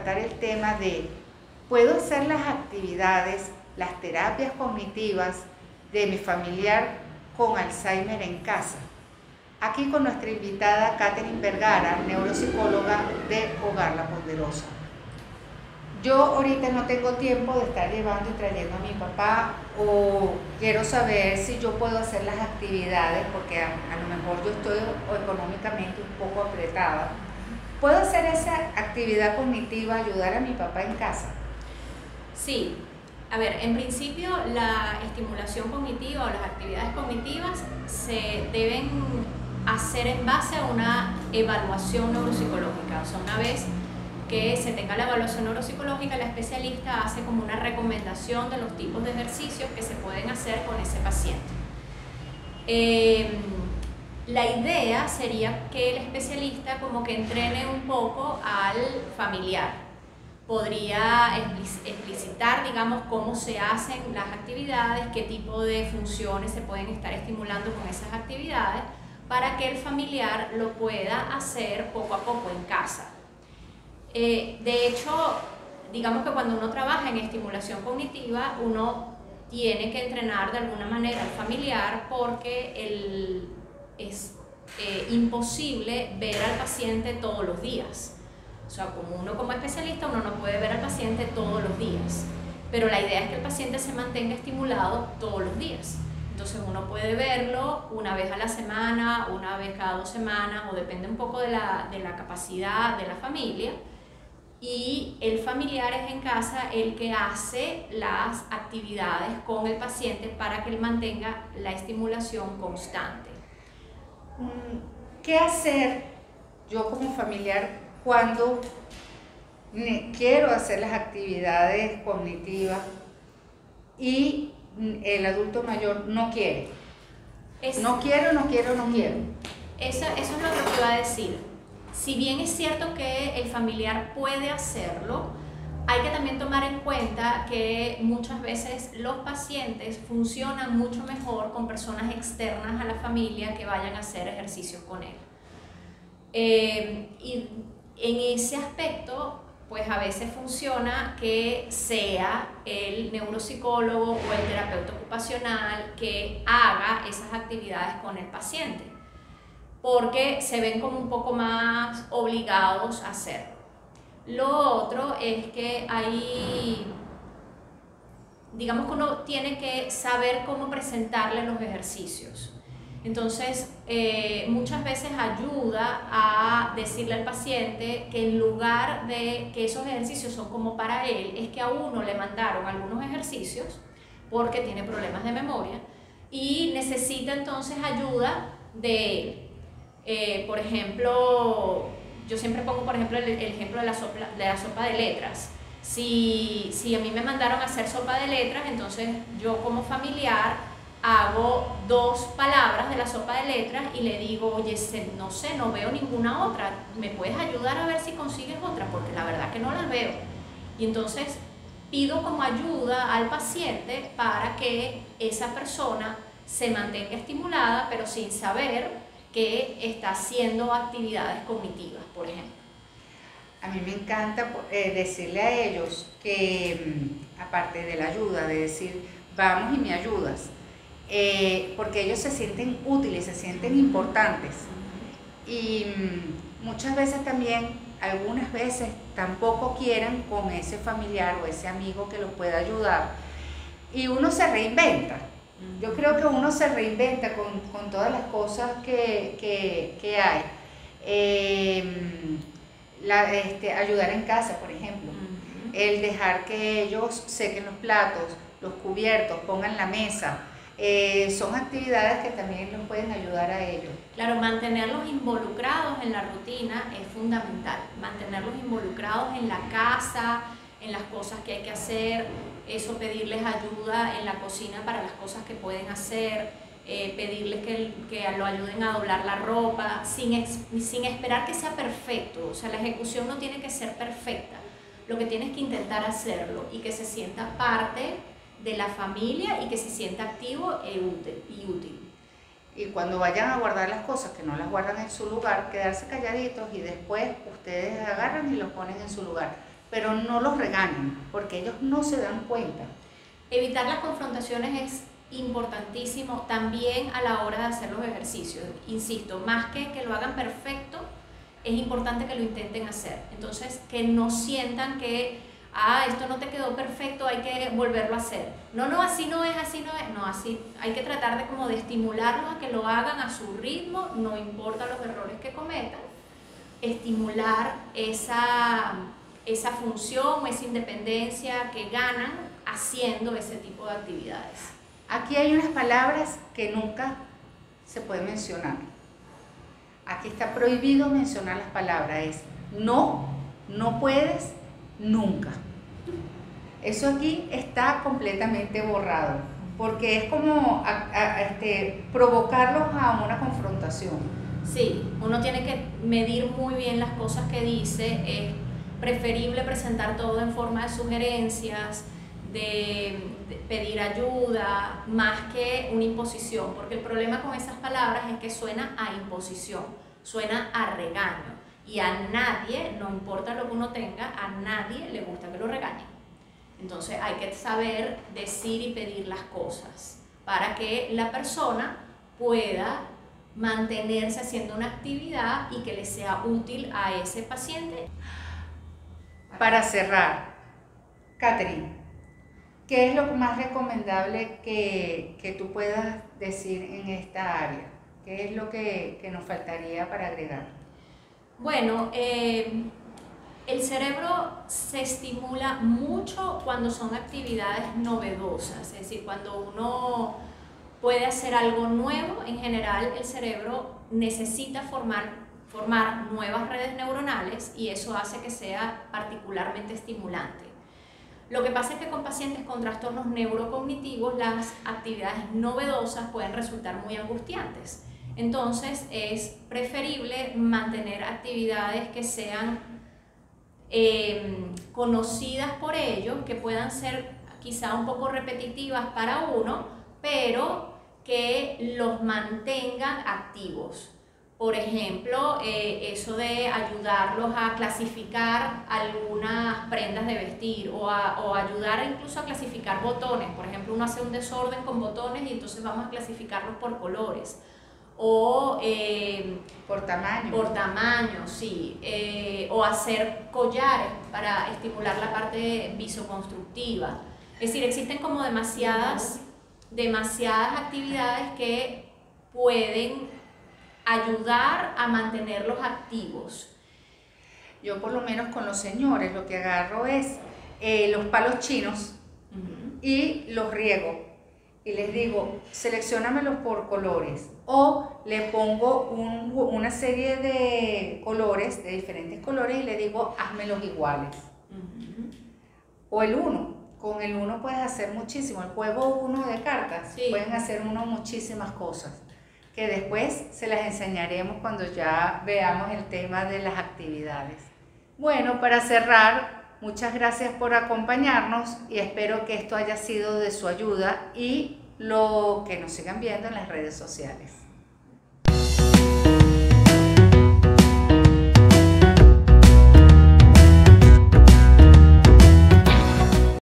tratar el tema de, ¿puedo hacer las actividades, las terapias cognitivas de mi familiar con Alzheimer en casa? Aquí con nuestra invitada Catherine Vergara, neuropsicóloga de Hogar La Ponderosa. Yo ahorita no tengo tiempo de estar llevando y trayendo a mi papá, o quiero saber si yo puedo hacer las actividades, porque a lo mejor yo estoy económicamente un poco apretada. ¿Puedo hacer esa actividad cognitiva, ayudar a mi papá en casa? Sí. A ver, en principio la estimulación cognitiva o las actividades cognitivas se deben hacer en base a una evaluación neuropsicológica. O sea, una vez que se tenga la evaluación neuropsicológica, la especialista hace como una recomendación de los tipos de ejercicios que se pueden hacer con ese paciente. La idea sería que el especialista como que entrene un poco al familiar. Podría explicitar, digamos, cómo se hacen las actividades, qué tipo de funciones se pueden estar estimulando con esas actividades, para que el familiar lo pueda hacer poco a poco en casa. De hecho, digamos que cuando uno trabaja en estimulación cognitiva, uno tiene que entrenar de alguna manera al familiar, porque es imposible ver al paciente todos los días. O sea, como especialista, uno no puede ver al paciente todos los días, pero la idea es que el paciente se mantenga estimulado todos los días. Entonces uno puede verlo una vez a la semana, una vez cada 2 semanas, o depende un poco de la capacidad de la familia. Y el familiar es en casa el que hace las actividades con el paciente para que él mantenga la estimulación constante. ¿Qué hacer yo como familiar cuando quiero hacer las actividades cognitivas y el adulto mayor no quiere? No quiero. Eso es lo que te iba a decir. Si bien es cierto que el familiar puede hacerlo, hay que también tomar en cuenta que muchas veces los pacientes funcionan mucho mejor con personas externas a la familia que vayan a hacer ejercicios con él. Y en ese aspecto, pues a veces funciona que sea el neuropsicólogo o el terapeuta ocupacional que haga esas actividades con el paciente, porque se ven como un poco más obligados a hacerlo. Lo otro es que digamos que uno tiene que saber cómo presentarle los ejercicios. Entonces, muchas veces ayuda a decirle al paciente que en lugar de que esos ejercicios son como para él, es que a uno le mandaron algunos ejercicios porque tiene problemas de memoria y necesita entonces ayuda de él. Por ejemplo, yo siempre pongo por ejemplo el ejemplo de la sopa de letras. Si a mí me mandaron a hacer sopa de letras, entonces yo como familiar hago 2 palabras de la sopa de letras y le digo, oye, no sé, no veo ninguna otra, ¿me puedes ayudar a ver si consigues otra? Porque la verdad que no las veo. Y entonces pido como ayuda al paciente para que esa persona se mantenga estimulada, pero sin saber que está haciendo actividades cognitivas, por ejemplo. A mí me encanta decirle a ellos que, aparte de la ayuda, de decir, vamos y me ayudas, porque ellos se sienten útiles, se sienten importantes. Y muchas veces también, algunas veces, tampoco quieren con ese familiar o ese amigo que los pueda ayudar. Y uno se reinventa. Yo creo que uno se reinventa con todas las cosas que hay. Ayudar en casa, por ejemplo. El dejar que ellos sequen los platos, los cubiertos, pongan la mesa. Son actividades que también los pueden ayudar a ellos. Claro, mantenerlos involucrados en la rutina es fundamental. Mantenerlos involucrados en la casa, en las cosas que hay que hacer, eso, pedirles ayuda en la cocina para las cosas que pueden hacer, pedirles que lo ayuden a doblar la ropa, sin esperar que sea perfecto. O sea, la ejecución no tiene que ser perfecta, lo que tienes que intentar hacerlo y que se sienta parte de la familia y que se sienta activo y útil. Y cuando vayan a guardar las cosas, que no las guardan en su lugar, quedarse calladitos y después ustedes agarran y los ponen en su lugar. pero no los regañen, porque ellos no se dan cuenta. Evitar las confrontaciones es importantísimo también a la hora de hacer los ejercicios. Insisto, más que lo hagan perfecto, es importante que lo intenten hacer. Entonces, que no sientan que, esto no te quedó perfecto, hay que volverlo a hacer. No, así no es, así no es. No, así hay que tratar de como de estimularlos a que lo hagan a su ritmo, no importa los errores que cometan, estimular esa función, esa independencia que ganan haciendo ese tipo de actividades. Aquí hay unas palabras que nunca se puede mencionar. Aquí está prohibido mencionar las palabras, es no, no puedes, nunca. Eso aquí está completamente borrado, porque es como provocarlos a una confrontación. Sí, uno tiene que medir muy bien las cosas que dice, es preferible presentar todo en forma de sugerencias, de pedir ayuda, más que una imposición, porque el problema con esas palabras es que suena a imposición, suena a regaño, y a nadie, no importa lo que uno tenga, a nadie le gusta que lo regañen. Entonces hay que saber decir y pedir las cosas para que la persona pueda mantenerse haciendo una actividad y que le sea útil a ese paciente. Para cerrar, Catherine, ¿qué es lo más recomendable que tú puedas decir en esta área? ¿Qué es lo que nos faltaría para agregar? Bueno, el cerebro se estimula mucho cuando son actividades novedosas, es decir, cuando uno puede hacer algo nuevo. En general el cerebro necesita formar nuevas redes neuronales y eso hace que sea particularmente estimulante. Lo que pasa es que con pacientes con trastornos neurocognitivos las actividades novedosas pueden resultar muy angustiantes. Entonces es preferible mantener actividades que sean conocidas por ellos, que puedan ser quizá un poco repetitivas para uno, pero que los mantengan activos. Por ejemplo, eso de ayudarlos a clasificar algunas prendas de vestir o ayudar incluso a clasificar botones. Por ejemplo, uno hace un desorden con botones y entonces vamos a clasificarlos por colores. O por tamaño. Por tamaño, sí. O hacer collares para estimular la parte visoconstructiva. Es decir, existen como demasiadas actividades que pueden ayudar a mantenerlos activos. Yo por lo menos con los señores lo que agarro es los palos chinos y los riego y les digo, selecciónamelos por colores, o le pongo una serie de colores, de diferentes colores, y le digo, házmelos iguales. O el 1, con el 1 puedes hacer muchísimo, el juego 1 de cartas, sí. Pueden hacer muchísimas cosas, que después se las enseñaremos cuando ya veamos el tema de las actividades. Bueno, para cerrar, muchas gracias por acompañarnos y espero que esto haya sido de su ayuda y lo que nos sigan viendo en las redes sociales.